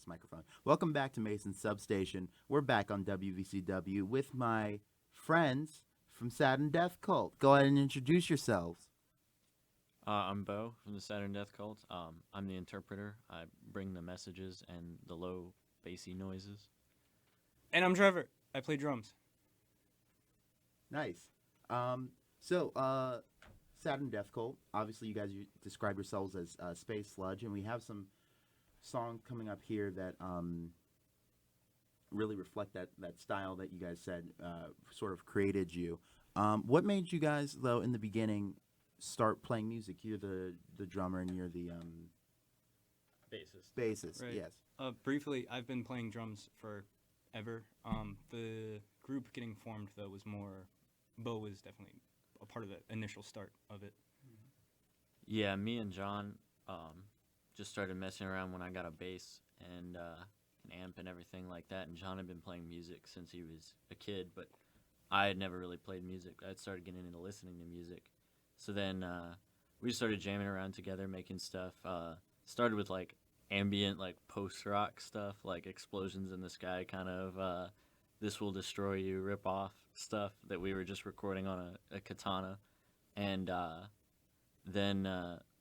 this microphone. Welcome back to Mason Substation. We're back on WVCW with my friends from Saturn Death Cult. Go ahead and introduce yourselves. I'm Bo from the Saturn Death Cult. I'm the interpreter. I bring the messages and the low, bassy noises. And I'm Trevor. I play drums. Nice. Saturn Death Cult. Obviously, you guys describe yourselves as Space Sludge, and we have some songs coming up here that really reflect that style that you guys said sort of created you. What made you guys, though, in the beginning, start playing music? You're the drummer, and you're the bassist. Right. Yes. Briefly, I've been playing drums forever. The group getting formed, though, was more... Bo was definitely a part of the initial start of it. Yeah, me and John just started messing around when I got a bass and an amp and everything like that. And John had been playing music since he was a kid, but I had never really played music. I started getting into listening to music. So then we just started jamming around together, making stuff. Started with like ambient, like post-rock stuff, like Explosions in the Sky kind of This Will Destroy You rip-off stuff that we were just recording on a katana. And then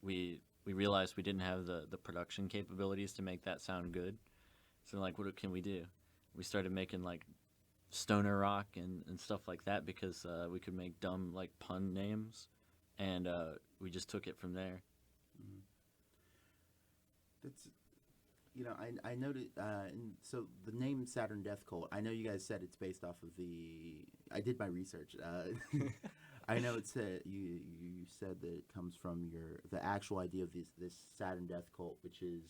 we realized we didn't have the production capabilities to make that sound good. So like, what can we do? We started making like stoner rock and stuff like that because we could make dumb like pun names. And we just took it from there. Mm-hmm. That's... I noted, and so the name Saturn Death Cult, I know you guys said it's based off of I did my research. I know you said that it comes from the actual idea of this Saturn Death Cult, which is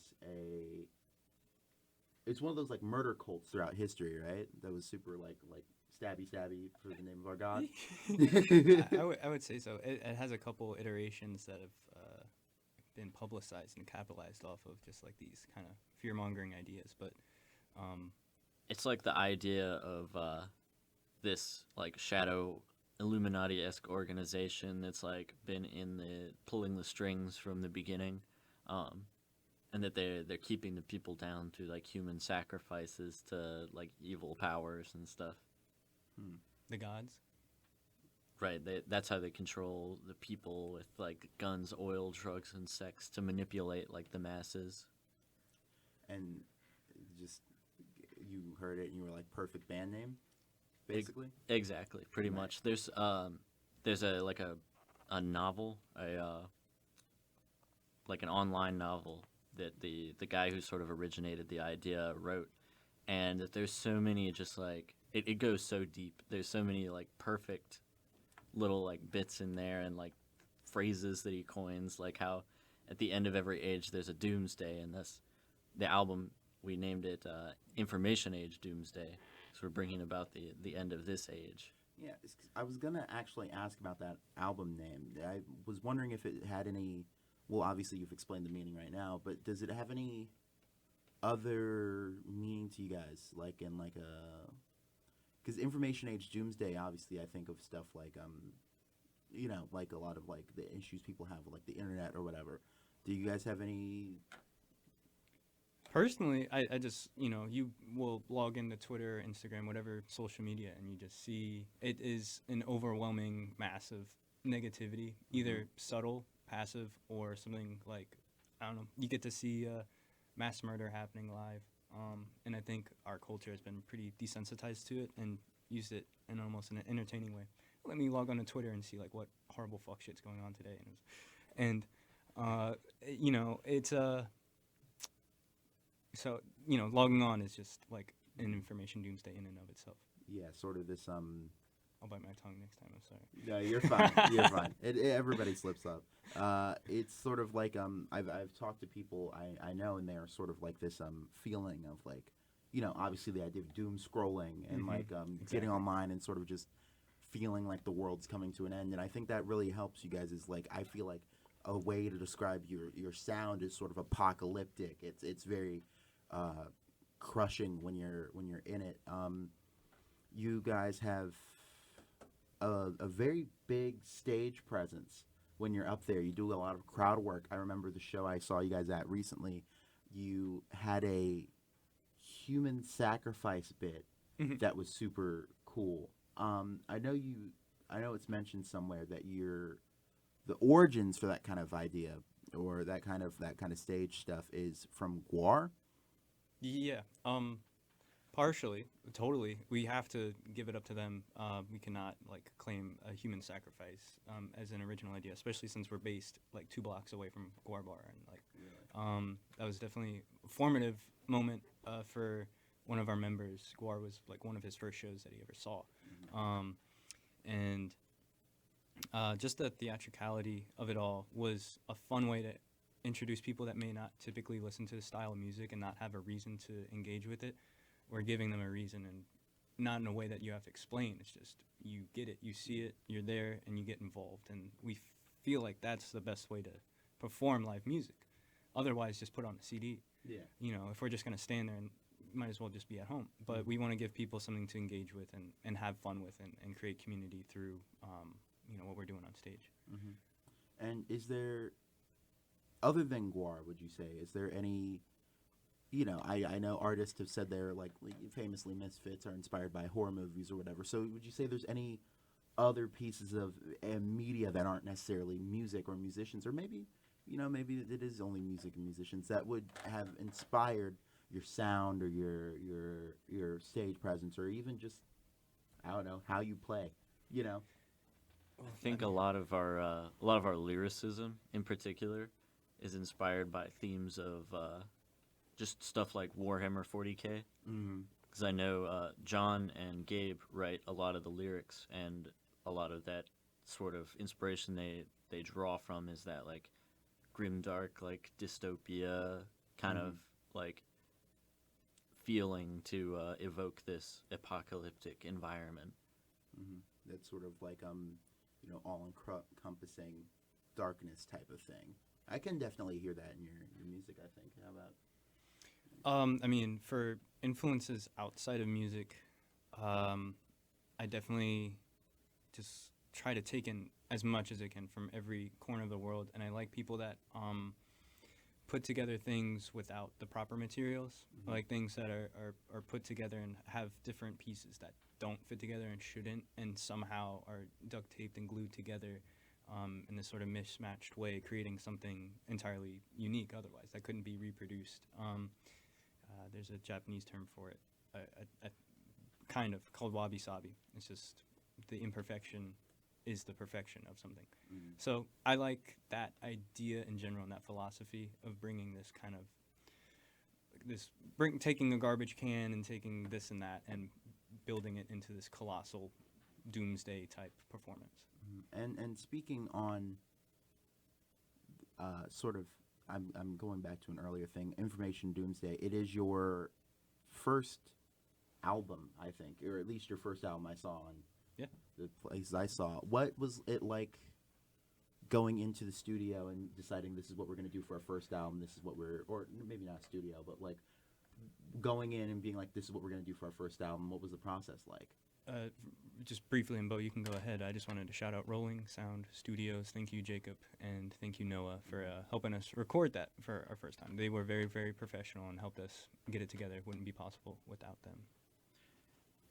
it's one of those like murder cults throughout history, right? That was super like stabby for the name of our god. I would say so. It has a couple iterations that have been publicized and capitalized off of just like these kind of fear-mongering ideas, but it's like the idea of this like shadow Illuminati-esque organization that's like been pulling the strings from the beginning, and that they're keeping the people down through like human sacrifices to like evil powers and stuff. The gods. Right, that's how they control the people with like guns, oil, drugs, and sex to manipulate like the masses. And just you heard it and you were like, perfect band name, basically. Exactly, pretty much. There's a novel, like an online novel that the guy who sort of originated the idea wrote, and that there's so many just like it goes so deep. There's so many like perfect little like bits in there and like phrases that he coins, like how at the end of every age there's a doomsday, and that's the album we named it Information Age Doomsday, so we're bringing about the end of this age. Yeah, I was gonna actually ask about that album name. I was wondering if it had any, well, obviously you've explained the meaning right now, but does it have any other meaning to you guys, like in like a... Because Information Age Doomsday, obviously, I think of stuff like, like a lot of like the issues people have with like the internet or whatever. Do you guys have any? Personally, I just, you will log into Twitter, Instagram, whatever social media, and you just see it is an overwhelming mass of negativity, either subtle, passive, or something like, I don't know, you get to see mass murder happening live. And I think our culture has been pretty desensitized to it and used it in almost an entertaining way. Let me log on to Twitter and see like what horrible fuck shit's going on today, it's so logging on is just like an information doomsday in and of itself. Yeah, sort of this I'll bite my tongue next time. I'm sorry. No, you're fine. You're fine. Everybody slips up. It's sort of like I've talked to people I know, and they're sort of like this feeling of like, obviously the idea of doom scrolling and Exactly. getting online and sort of just feeling like the world's coming to an end. And I think that really helps you guys. Is like, I feel like a way to describe your sound is sort of apocalyptic. It's very crushing when you're in it. You guys have a very big stage presence when you're up there. You do a lot of crowd work. I remember the show I saw you guys at recently. You had a human sacrifice bit Mhm. that was super cool. I know it's mentioned somewhere that the origins for that kind of idea or that kind of stage stuff is from Guar. Yeah. Partially, totally. We have to give it up to them. We cannot like claim a human sacrifice as an original idea, especially since we're based like 2 blocks away from Guar Bar, and like that was definitely a formative moment for one of our members. Guar was like one of his first shows that he ever saw, and just the theatricality of it all was a fun way to introduce people that may not typically listen to the style of music and not have a reason to engage with it. We're giving them a reason, and not in a way that you have to explain. It's just you get it, you see it, you're there, and you get involved. And we feel like that's the best way to perform live music. Otherwise, just put on a CD. Yeah. You know, if we're just going to stand there, and might as well just be at home. But we want to give people something to engage with and have fun with and create community through, what we're doing on stage. Mm-hmm. And is there, other than Guar, would you say, is there any... I know artists have said they're like famously Misfits are inspired by horror movies or whatever. So would you say there's any other pieces of media that aren't necessarily music or musicians, or maybe it is only music and musicians that would have inspired your sound or your stage presence, or even just, I don't know, how you play, I think a lot of our lyricism in particular is inspired by themes of just stuff like Warhammer 40K. Because I know John and Gabe write a lot of the lyrics, and a lot of that sort of inspiration they draw from is that like grimdark, like dystopia kind of like feeling to evoke this apocalyptic environment. That's sort of like all encompassing darkness type of thing. I can definitely hear that in your music, I think. How about... for influences outside of music, I definitely just try to take in as much as I can from every corner of the world, and I like people that put together things without the proper materials. I like things that are put together and have different pieces that don't fit together and shouldn't, and somehow are duct taped and glued together in this sort of mismatched way, creating something entirely unique otherwise that couldn't be reproduced. There's a Japanese term for it, kind of called wabi-sabi. It's just the imperfection is the perfection of something. So I like that idea in general and that philosophy of bringing this kind of taking a garbage can and taking this and that and building it into this colossal doomsday type performance. And speaking on sort of, I'm going back to an earlier thing, Information Doomsday. It is your first album, I think, or at least your first album I saw on the places I saw. What was it like going into the studio and deciding this is what we're going to do for our first album, this is what or maybe not studio, but like going in and being like, this is what we're going to do for our first album? What was the process like? Just briefly, and Bo, you can go ahead. I just wanted to shout out Rolling Sound Studios. Thank you, Jacob, and thank you, Noah, for helping us record that for our first time. They were very, very professional and helped us get it together. It wouldn't be possible without them.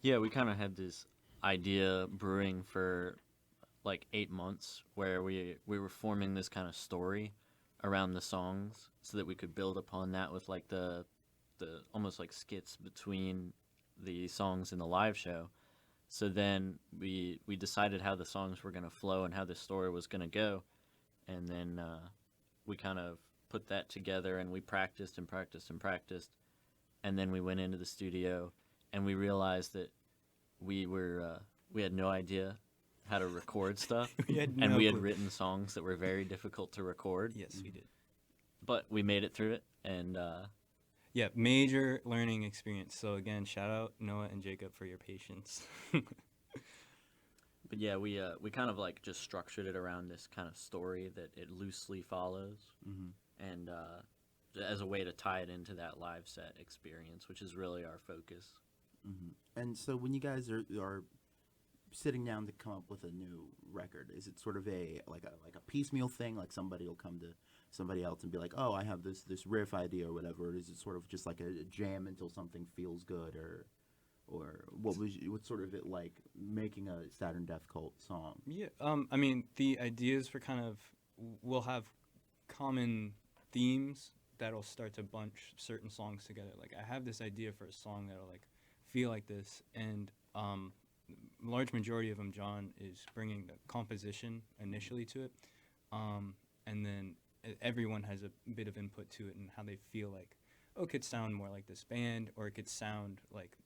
Yeah, we kind of had this idea brewing for like 8 months, where we were forming this kind of story around the songs so that we could build upon that with like the almost like skits between the songs in the live show. So then we decided how the songs were going to flow and how the story was going to go. And then we kind of put that together, and we practiced and practiced and practiced. And then we went into the studio, and we realized that we had no idea how to record stuff. We had written songs that were very difficult to record. Yes, we did. But we made it through it, and yeah, major learning experience. So again, shout out Noah and Jacob for your patience. But yeah, we kind of like just structured it around this kind of story that it loosely follows, and as a way to tie it into that live set experience, which is really our focus. And so when you guys are sitting down to come up with a new record? Is it sort of a piecemeal thing? Like somebody will come to somebody else and be like, "Oh, I have this riff idea or whatever." Or is it sort of just like a jam until something feels good, or what's sort of it like making a Saturn Death Cult song? Yeah, I mean, the ideas for we'll have common themes that'll start to bunch certain songs together. Like, I have this idea for a song that'll, like, feel like this, and large majority of them, John is bringing the composition initially to it, and then everyone has a bit of input to it and how they feel like, oh, it could sound more like this band, or it could sound like,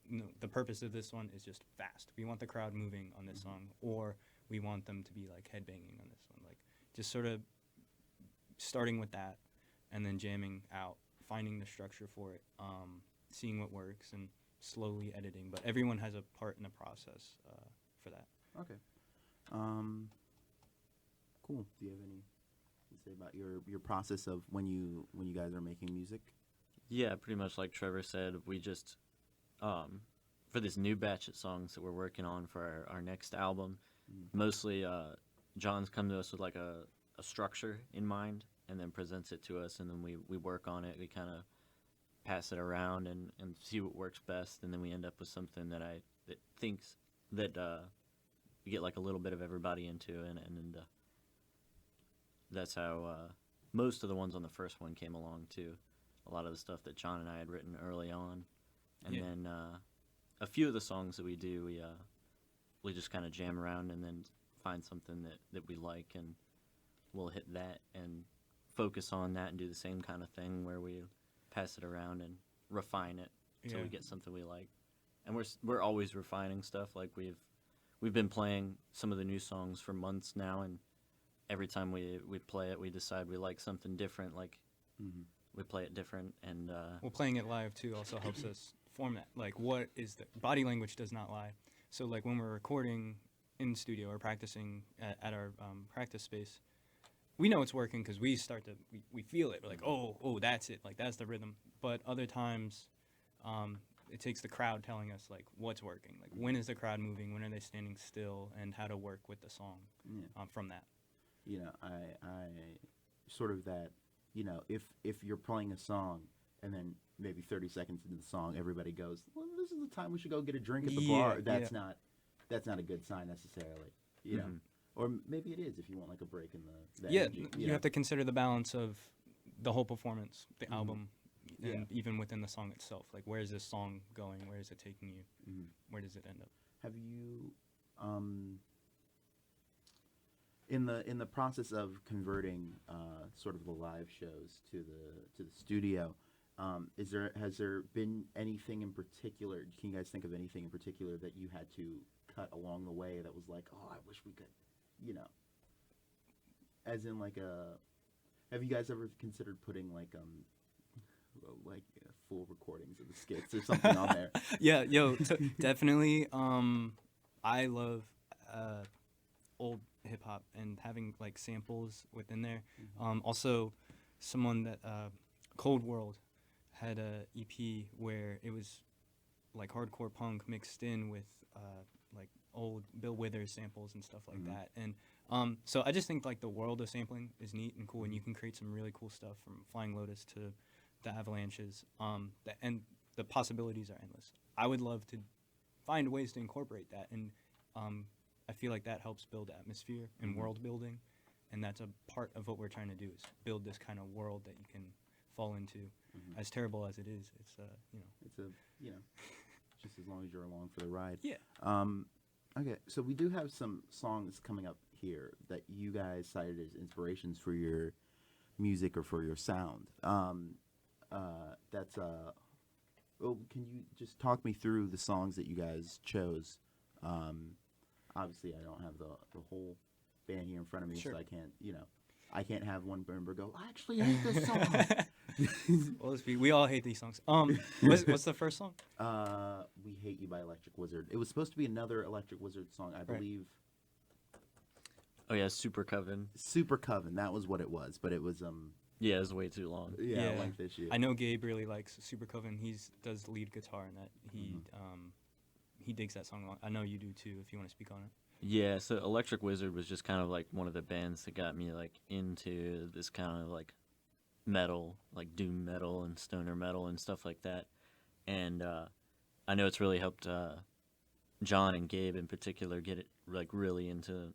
the purpose of this one is just fast. We want the crowd moving on this song, or we want them to be like headbanging on this one. Like, just sort of starting with that, and then jamming out, finding the structure for it, seeing what works, and slowly editing. But everyone has a part in the process for that. Okay. Cool. Do you have any to say about your process of when you guys are making music? Yeah, pretty much like Trevor said, we just, for this new batch of songs that we're working on for our next album, mostly John's come to us with like a structure in mind, and then presents it to us, and then we work on it. We kind of pass it around and see what works best, and then we end up with something that thinks that we get like a little bit of everybody into, and that's how most of the ones on the first one came along too. A lot of the stuff that John and I had written early on, and then a few of the songs that we do, we just kind of jam around and then find something that we like, and we'll hit that and focus on that and do the same kind of thing where we pass it around and refine it until we get something we like. And we're always refining stuff. Like we've been playing some of the new songs for months now, and every time we play it, we decide we like something different. Like we play it different, and Well, playing it live too also helps us form that. Like, what is the body language does not lie. So like when we're recording in the studio or practicing at our practice space, we know it's working because we feel it. We're like, oh, that's it. Like, that's the rhythm. But other times, it takes the crowd telling us like what's working. Like, when is the crowd moving? When are they standing still? And how to work with the song from that. You know, I sort of that. You know, if you're playing a song and then maybe 30 seconds into the song, everybody goes, "Well, this is the time we should go get a drink at the bar." That's not a good sign necessarily. You know. Or maybe it is if you want like a break in the energy, you have to consider the balance of the whole performance, the album, and even within the song itself. Like, where is this song going? Where is it taking you? Where does it end up? Have you, in the process of converting sort of the live shows to the studio, has there been anything in particular? Can you guys think of anything in particular that you had to cut along the way that was like, oh, I wish we could. You know, as in like have you guys ever considered putting like full recordings of the skits or something on there? Yeah, definitely. I love old hip hop and having like samples within there. Also, someone that Cold World had a EP where it was like hardcore punk mixed in with like old Bill Withers samples and stuff like that. And so I just think like the world of sampling is neat and cool, and you can create some really cool stuff from Flying Lotus to the Avalanches. And the possibilities are endless. I would love to find ways to incorporate that, and I feel like that helps build atmosphere and world building, and that's a part of what we're trying to do, is build this kind of world that you can fall into. As terrible as it is, it's just as long as you're along for the ride. Yeah. Okay, so we do have some songs coming up here that you guys cited as inspirations for your music or for your sound. Can you just talk me through the songs that you guys chose? Obviously, I don't have the whole band here in front of me, so I can't have one member go, I actually hate this song. Well, we all hate these songs. What's the first song? We Hate You by Electric Wizard. It was supposed to be another Electric Wizard song, I believe. Oh yeah, Super Coven. Super Coven, that was what it was, but it was Yeah, it's way too long. Yeah. Length issue. I know Gabe really likes Super Coven. He does lead guitar in that. he digs that song a lot. I know you do too. If you want to speak on it. Yeah, so Electric Wizard was just kind of like one of the bands that got me like into this kind of like metal, like doom metal and stoner metal and stuff like that. And I know it's really helped John and Gabe in particular get it like really into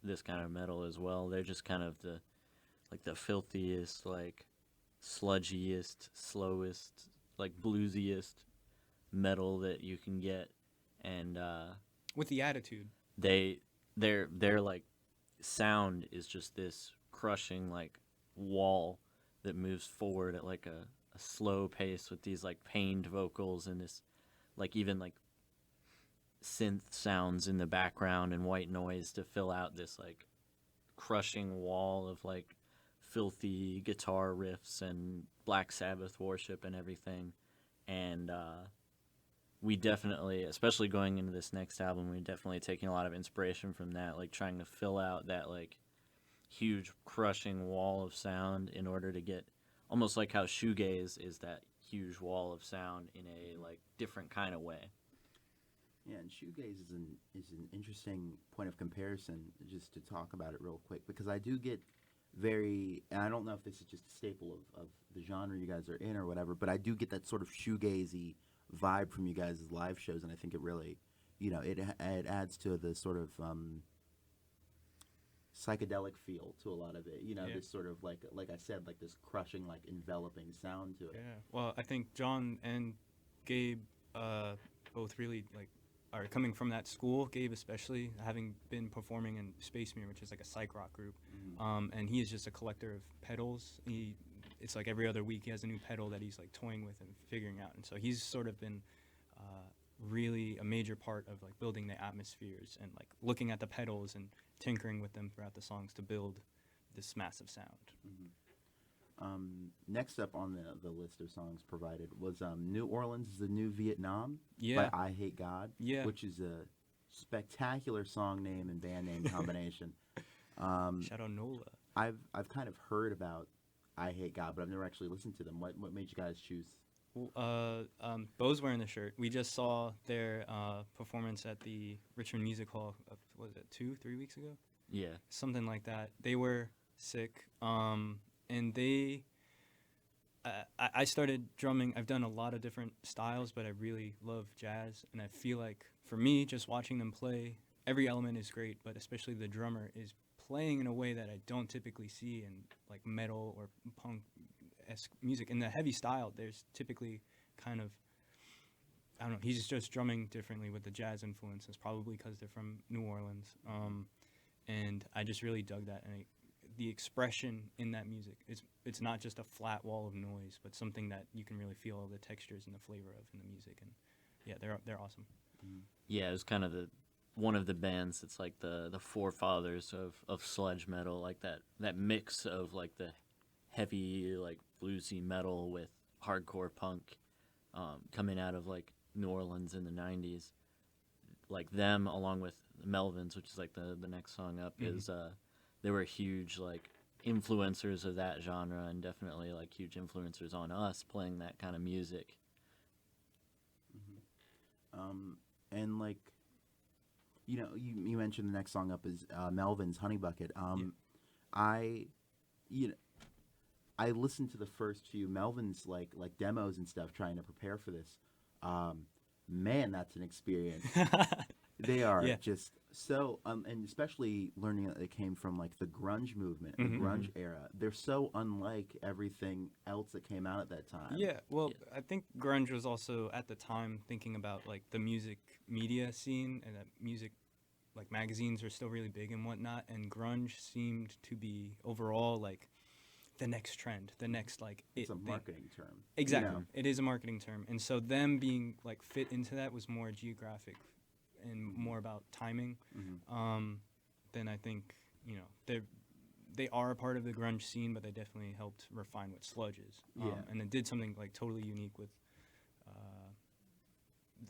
this kind of metal as well. They're just kind of the filthiest, like sludgiest, slowest, like bluesiest metal that you can get. And With the attitude. their like sound is just this crushing like wall that moves forward at like a slow pace with these like pained vocals and this like even like synth sounds in the background and white noise to fill out this like crushing wall of like filthy guitar riffs and Black Sabbath worship and everything. And we definitely, especially going into this next album, we're definitely taking a lot of inspiration from that, like trying to fill out that like huge crushing wall of sound in order to get almost like how shoegaze is that huge wall of sound in a like different kind of way. Yeah, and shoegaze is an interesting point of comparison, just to talk about it real quick, because I do get very, and I don't know if this is just a staple of the genre you guys are in or whatever, but I do get that sort of shoegazy vibe from you guys' live shows, and I think it really, it adds to the sort of psychedelic feel to a lot of it. This sort of like I said, like this crushing, like enveloping sound to it. Yeah. Well, I think John and Gabe both really like are coming from that school. Gabe especially, having been performing in Space Mirror, which is like a psych rock group, and he is just a collector of pedals. It's like every other week he has a new pedal that he's like toying with and figuring out, and so he's sort of been really a major part of like building the atmospheres and like looking at the pedals and tinkering with them throughout the songs to build this massive sound. Next up on the list of songs provided was New Orleans is the New Vietnam Yeah. by I Hate God, Yeah. which is a spectacular song name and band name combination. Shout out Nola. I've kind of heard about I Hate God, but I've never actually listened to them. What made you guys choose? Bo's wearing the shirt. We just saw their performance at the Richmond Music Hall. Was it 2-3 weeks ago? Yeah. Something like that. They were sick. And they, I started drumming. I've done a lot of different styles, but I really love jazz. And I feel like for me, just watching them play, every element is great, but especially the drummer is playing in a way that I don't typically see in like metal or punk-esque music. In the heavy style, there's typically kind of, I don't know, he's just drumming differently with the jazz influences, probably because they're from New Orleans. And I just really dug that. And the expression in that music, it's not just a flat wall of noise, but something that you can really feel all the textures and the flavor of in the music. And yeah, they're awesome. Yeah, it was kind of one of the bands that's like the forefathers of sludge metal, like that mix of like the heavy like bluesy metal with hardcore punk, coming out of like New Orleans in the 90s. Like them along with Melvins, which is like the next song up, is they were huge like influencers of that genre, and definitely like huge influencers on us playing that kind of music. And like, you mentioned the next song up is Melvin's Honey Bucket. I listened to the first few Melvin's like demos and stuff trying to prepare for this. Man, that's an experience. They are just so, and especially learning that they came from like the grunge movement, the grunge era. They're so unlike everything else that came out at that time. Yeah, well, I think grunge was also at the time thinking about like the music media scene, and that music, like magazines were still really big and whatnot, and grunge seemed to be overall like the next trend, the next like it's a marketing term. Exactly, it is a marketing term, and so them being like fit into that was more geographic and more about timing. Then I think they are a part of the grunge scene, but they definitely helped refine what sludge is. And they did something like totally unique with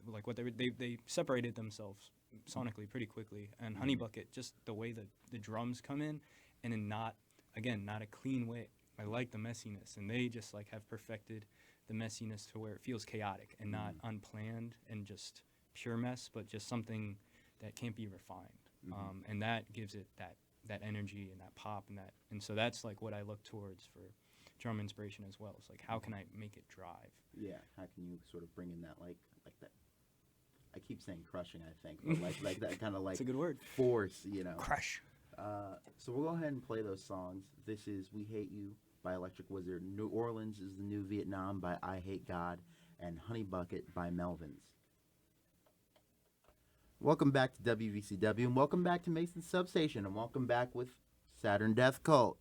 like what they separated themselves sonically pretty quickly. And Honey Bucket, just the way that the drums come in, and in not a clean way. I like the messiness, and they just like have perfected the messiness to where it feels chaotic and not unplanned and just pure mess, but just something that can't be refined. Mhm. And that gives it that energy and that pop and so that's like what I look towards for drum inspiration as well. It's like, how can I make it drive? Yeah, how can you sort of bring in that like that? I keep saying crushing, I think, but like that kind of like It's a good word. force, you know. Crush. So we'll go ahead and play those songs. This is "We Hate You" by Electric Wizard. "New Orleans" is "The New Vietnam" by I Hate God, and "Honey Bucket" by Melvins. Welcome back to WVCW, and welcome back to Mason's Substation, and welcome back with Saturn Death Cult,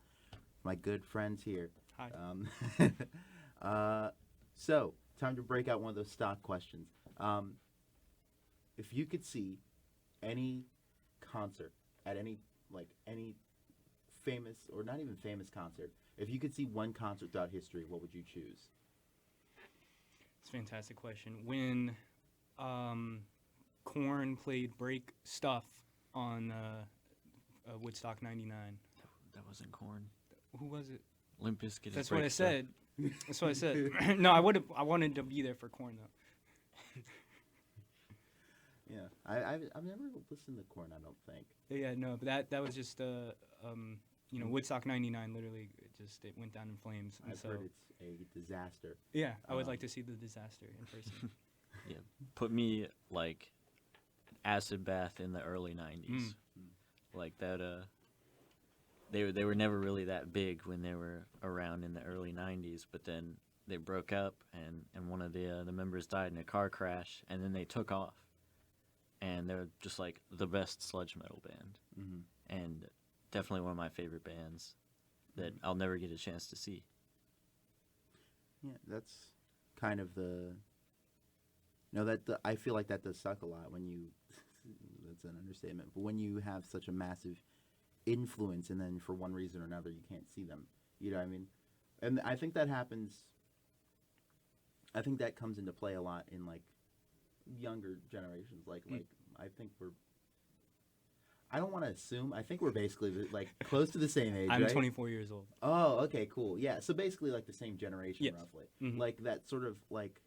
my good friends here. Hi. So, time to break out one of those stock questions. If you could see any concert at any famous or not even famous concert, if you could see one concert throughout history, what would you choose? It's a fantastic question. When Korn played Break Stuff on Woodstock 99. That wasn't Korn. Who was it? Limp Bizkit is That's what I Break Stuff. said. That's what I said. No, I wanted to be there for Korn though. Yeah, I've never listened to Korn, I don't think. Yeah, no, but that was just Woodstock 99 literally it went down in flames. And I've so, heard it's a disaster. yeah, I would like to see the disaster in person. Yeah, put me like acid bath in the early '90s, like that. They were never really that big when they were around in the early '90s, but then they broke up, and one of the members died in a car crash, and then they took off, and they're just like the best sludge metal band, and definitely one of my favorite bands that I'll never get a chance to see. Yeah, that's kind of the. No, I feel like that does suck a lot when you. That's an understatement, but when you have such a massive influence and then for one reason or another you can't see them, you know what I mean? And I think that happens. I think that comes into play a lot in like younger generations. Like I think I don't want to assume. I think we're basically like close to the same age. I'm right? 24 years old. Oh, okay, cool. Yeah, so basically like the same generation, Yes. roughly. Mhm. Like that sort of like.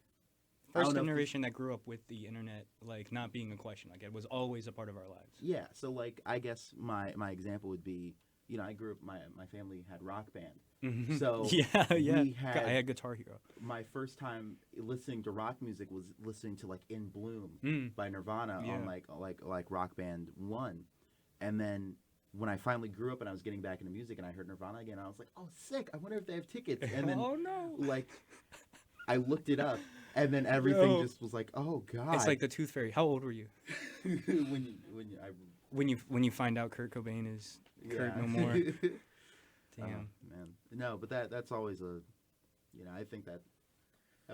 I don't First know if generation that grew up with the internet, like not being a question, like it was always a part of our lives. Yeah, so like I guess my example would be, you know, I grew up. My family had rock band. Mhm. So yeah. I I had Guitar Hero. My first time listening to rock music was listening to like "In Bloom" Mm. by Nirvana Yeah. on like Rock Band 1, and then when I finally grew up and I was getting back into music and I heard Nirvana again, I was like, oh sick! I wonder if they have tickets. And then Oh no! like I looked it up, and then everything No. just was like, oh god! It's like the Tooth Fairy. How old were you when when you find out Kurt Cobain is Kurt yeah. no more? Oh, Damn. man, no, but that's always a, you know, I think that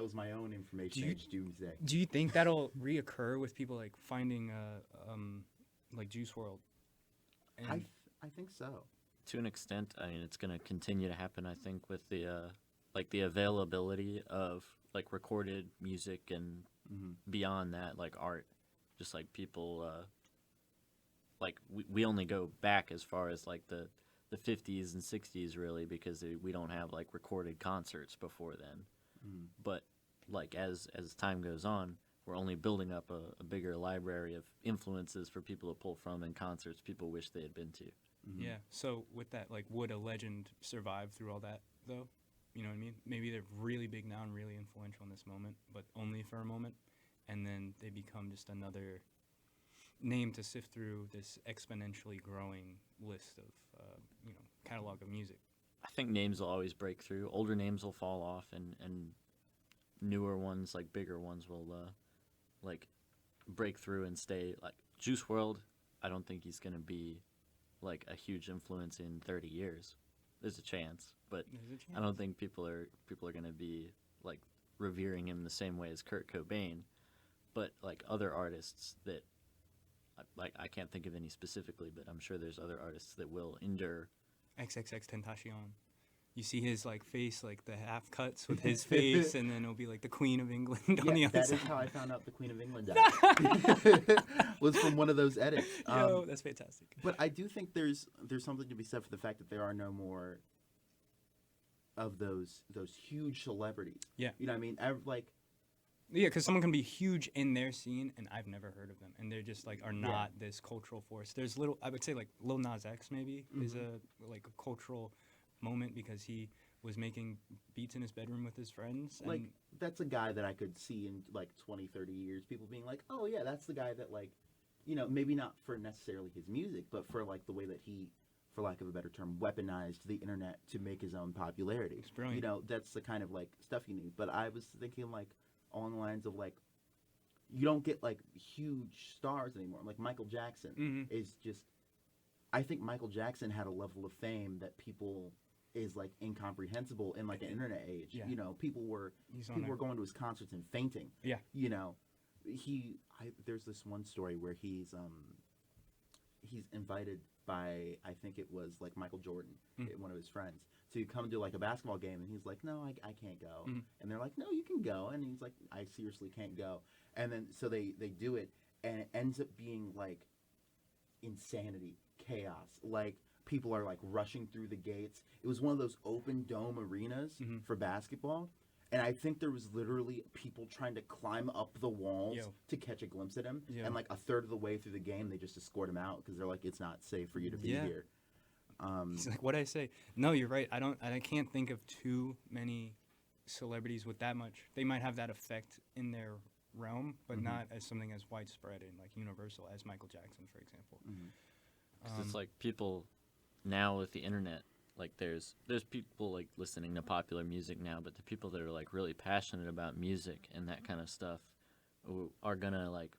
was my own Information Age Doomsday. Do you think that'll reoccur with people like finding like Juice WRLD? And I think so. To an extent, I mean, it's going to continue to happen, I think, with the like the availability of like recorded music and beyond that, like art. Just like people, like we only go back as far as like the 50s and 60s really, because we don't have like recorded concerts before then. But like as time goes on, we're only building up a bigger library of influences for people to pull from and concerts people wish they had been to. yeah. So with that, like, would a legend survive through all that though? You know what I mean? Maybe they're really big now and really influential in this moment, but only for a moment, and then they become just another name to sift through this exponentially growing list of catalog of music. I think names will always break through. Older names will fall off, and newer ones, like bigger ones, will like break through and stay. Like Juice WRLD, I don't think he's gonna be like a huge influence in 30 years. There's a chance, but There's a chance. I don't think people are gonna be like revering him the same way as Kurt Cobain. But like other artists that, like I can't think of any specifically, but I'm sure there's other artists that will endure. XXX Tentacion. You see his like face, like the half cuts with his face, and then it'll be like the Queen of England on the Yeah, other that side. is how I found out the Queen of England died. Was from one of those edits. Yo, that's fantastic. But I do think there's something to be said for the fact that there are no more of those huge celebrities. Yeah. You know what I mean? Yeah, because someone can be huge in their scene, and I've never heard of them, and they're just like are not this cultural force. There's I would say like Lil Nas X maybe is a cultural moment because he was making beats in his bedroom with his friends. And Like, that's a guy that I could see in, like, 20, 30 years, people being like, oh, yeah, that's the guy that, like, you know, maybe not for necessarily his music, but for, like, the way that he, for lack of a better term, weaponized the internet to make his own popularity. It's brilliant. You know, that's the kind of, like, stuff you need. But I was thinking, like, along the lines of, like, you don't get, like, huge stars anymore. Like, Michael Jackson is just, I think Michael Jackson had a level of fame that people is like incomprehensible in like an internet age. Yeah. You know, people were going to his concerts and fainting. Yeah. You know, there's this one story where he's invited by, I think it was like Michael Jordan, one of his friends, to come to like a basketball game, and he's like, no, I can't go. And they're like, no, you can go. And he's like, I seriously can't go. And then so they do it, and it ends up being like insanity, chaos, like people are like rushing through the gates. It was one of those open dome arenas for basketball, and I think there was literally people trying to climb up the walls to catch a glimpse at him. And like a third of the way through the game, they just escort him out because they're like, it's not safe for you to be here. He's like, what I say? No, you're right. I can't think of too many celebrities with that much. They might have that effect in their realm, but not as something as widespread and like universal as Michael Jackson, for example. 'Cause it's like people now with the internet, like there's people like listening to popular music now, but the people that are like really passionate about music and that kind of stuff are gonna like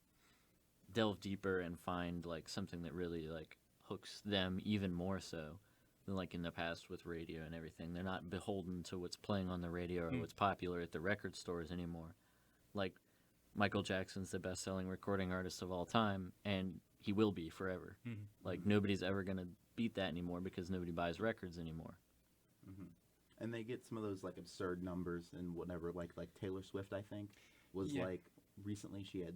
delve deeper and find like something that really like hooks them even more so than like in the past with radio and everything. They're not beholden to what's playing on the radio or what's popular at the record stores anymore. Like Michael Jackson's the best-selling recording artist of all time, and he will be forever. Like nobody's ever gonna beat that anymore because nobody buys records anymore. And they get some of those like absurd numbers and whatever. Like Taylor Swift, I think, was like recently she had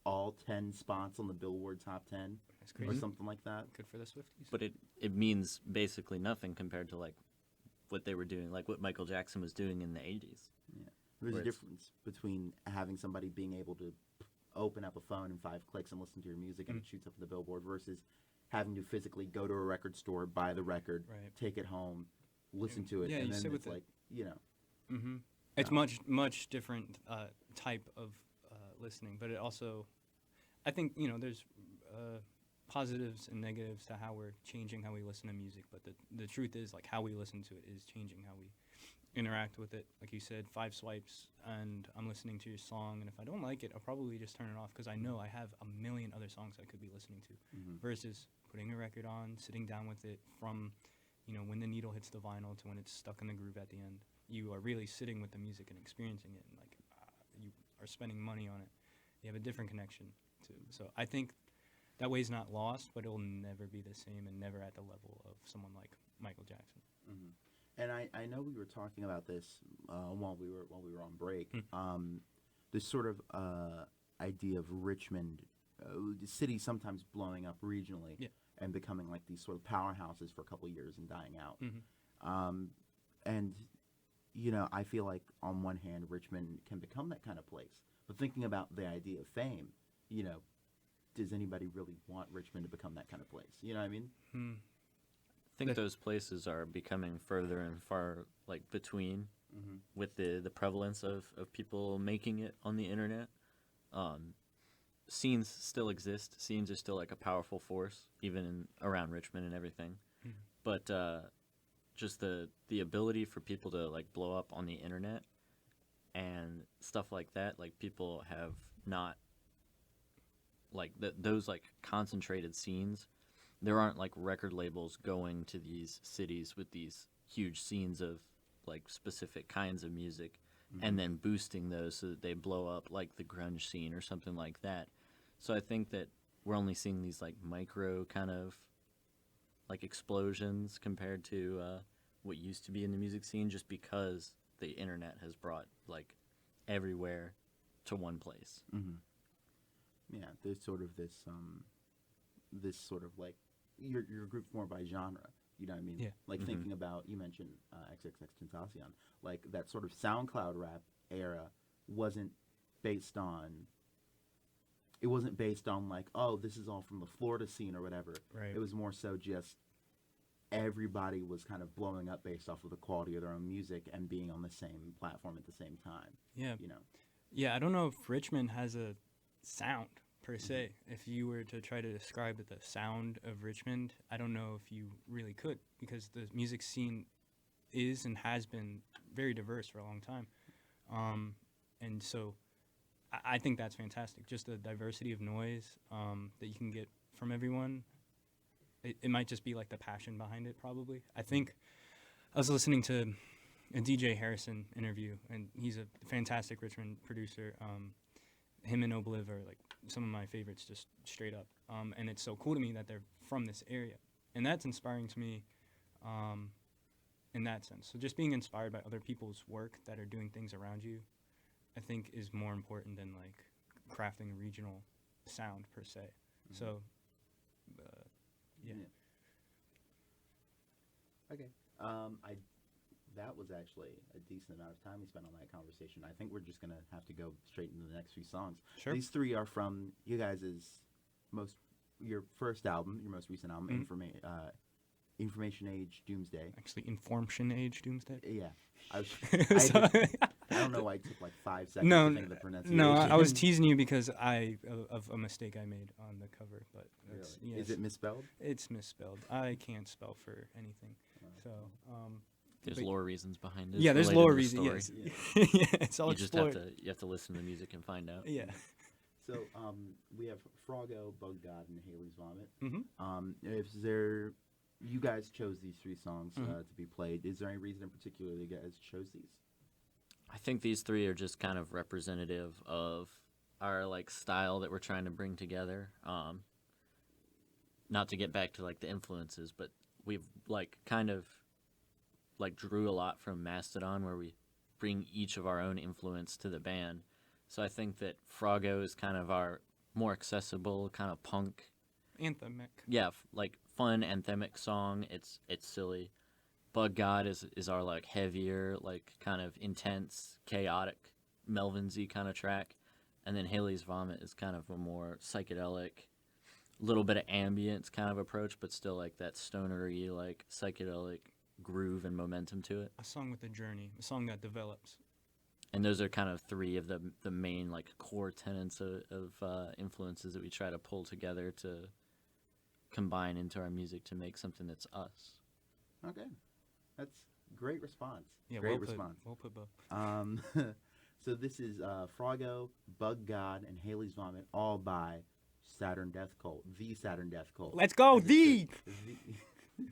all 10 spots on the Billboard Top 10 That's or crazy. something like that. Good for the Swifties. But it means basically nothing compared to like what they were doing, like what Michael Jackson was doing in the 80s. Yeah, there's Where a it's- difference between having somebody being able to open up a phone in 5 clicks and listen to your music and it shoots up in the Billboard versus having to physically go to a record store, buy the record, take it home, listen to it, Yeah, and you then sit it's with like, you know. It's much different type of listening, but it also, I think, you know, there's positives and negatives to how we're changing how we listen to music, but the truth is, like, how we listen to it is changing how we interact with it. Like you said, 5 swipes and I'm listening to your song, and if I don't like it, I'll probably just turn it off because I know I have a million other songs I could be listening to versus putting a record on, sitting down with it from, you know, when the needle hits the vinyl to when it's stuck in the groove at the end. You are really sitting with the music and experiencing it, and like you are spending money on it. You have a different connection to. So I think that way's not lost, but it will never be the same and never at the level of someone like Michael Jackson. And I know we were talking about this while we were on break. This sort of idea of Richmond, the city sometimes blowing up regionally and becoming like these sort of powerhouses for a couple of years and dying out. And you know, I feel like on one hand, Richmond can become that kind of place. But thinking about the idea of fame, you know, does anybody really want Richmond to become that kind of place? You know what I mean? I think those places are becoming further and far like between with the prevalence of people making it on the internet. Scenes still exist. Scenes are still like a powerful force, even around Richmond and everything. But just the ability for people to like blow up on the internet and stuff like that, like people have not like those like concentrated scenes. There aren't like record labels going to these cities with these huge scenes of like specific kinds of music and then boosting those so that they blow up like the grunge scene or something like that. So I think that we're only seeing these like micro kind of like explosions compared to what used to be in the music scene, just because the internet has brought like everywhere to one place. Yeah, there's sort of this sort of like you're grouped more by genre. You know what I mean? Yeah. Like thinking about, you mentioned XXX Tentacion, like that sort of SoundCloud rap era wasn't based on. It wasn't based on like, oh, this is all from the Florida scene or whatever. Right. It was more so just everybody was kind of blowing up based off of the quality of their own music and being on the same platform at the same time. Yeah. You know. Yeah, I don't know if Richmond has a sound per se. If you were to try to describe the sound of Richmond, I don't know if you really could, because the music scene is and has been very diverse for a long time. And so I think that's fantastic. Just the diversity of noise that you can get from everyone. It might just be like the passion behind it, probably. I think I was listening to a DJ Harrison interview, and he's a fantastic Richmond producer. Him and Obliv are like some of my favorites, just straight up. And it's so cool to me that they're from this area, and that's inspiring to me in that sense. So just being inspired by other people's work that are doing things around you, I think is more important than like crafting a regional sound per se. Mm-hmm. So, yeah. Okay. That was actually a decent amount of time we spent on that conversation. I think we're just gonna have to go straight into the next few songs. Sure. These three are from you guys' your first album, your most recent album, Information Age Doomsday. Actually, Information Age Doomsday. Yeah. I Sorry. don't know why it took like 5 seconds No, to think of the pronunciation. No, I was teasing you because of a mistake I made on the cover, but that's, Really? yes, Is it misspelled? it's misspelled. I can't spell for anything, so There's but- lore reasons behind it. yeah, there's related lore to the reasons. story. Yes, yeah, it's all You just explored. have to listen to the music and find out. Yeah. So we have Froggo, Bug God, and Haley's Vomit. Mm-hmm. You guys chose these three songs Mhm. to be played. Is there any reason in particular that you guys chose these? I think these three are just kind of representative of our like style that we're trying to bring together. Not to get back to like the influences, but we've like kind of like drew a lot from Mastodon, where we bring each of our own influence to the band. So I think that Froggo is kind of our more accessible kind of punk, Anthemic. yeah, like fun anthemic song. It's silly. Bug God is our like heavier, like kind of intense, chaotic, Melvin-y kind of track, and then Haley's Vomit is kind of a more psychedelic, little bit of ambience kind of approach, but still like that stonery, like psychedelic groove and momentum to it. A song with a journey, a song that develops. And those are kind of three of the main like core tenets of influences that we try to pull together to combine into our music to make something that's us. Okay, that's great response. Yeah, great well response. Put, well put, Bo. So this is Froggo, Bug God, and Haley's Vomit, all by Saturn Death Cult, the Saturn Death Cult. Let's go, As it the! should-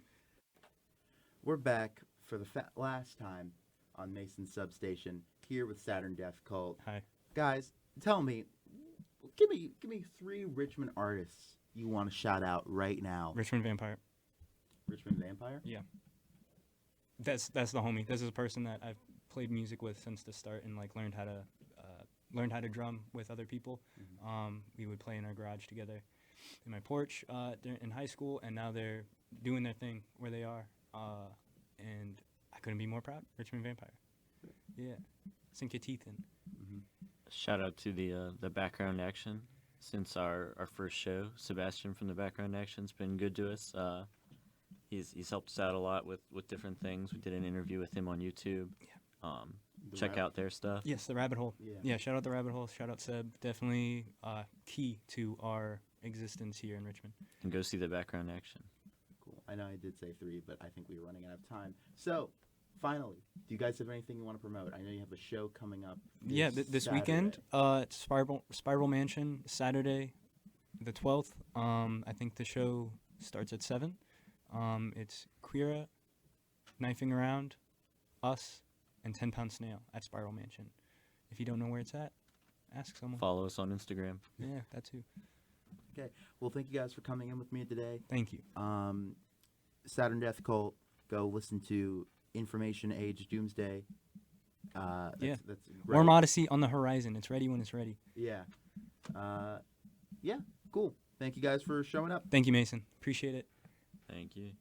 We're back for the last time on Mason Substation, here with Saturn Death Cult. Hi. Guys, tell me, give me 3 Richmond artists you want to shout out right now. Richmond Vampire. Richmond Vampire? Yeah. That's the homie. This is a person that I've played music with since the start and like learned how to drum with other people. We would play in our garage together in my porch in high school, and now they're doing their thing where they are, and I couldn't be more proud. Richmond Vampire. Yeah. Sink your teeth in. Shout out to the background action. Since our first show, Sebastian from the background action's been good to us. He's helped us out a lot with different things. We did an interview with him on YouTube. Check out their stuff. Yes, the Rabbit Hole. Yeah. Yeah, shout out the Rabbit Hole. Shout out Seb. Definitely key to our existence here in Richmond. And go see the background action. Cool. I know I did say 3, but I think we were running out of time. So, finally, do you guys have anything you want to promote? I know you have a show coming up. This Saturday. weekend, it's Spiral Mansion, Saturday, the 12th. I think the show starts at 7. It's Queera, Knifing Around, Us, and 10 Pound Snail at Spiral Mansion. If you don't know where it's at, ask someone. Follow us on Instagram. Yeah, that too. Okay. Well, thank you guys for coming in with me today. Thank you. Saturn Death Cult. Go listen to Information Age Doomsday. That's great. More Odyssey on the horizon. It's ready when it's ready. Yeah. Yeah. Cool. Thank you guys for showing up. Thank you, Mason. Appreciate it. Thank you.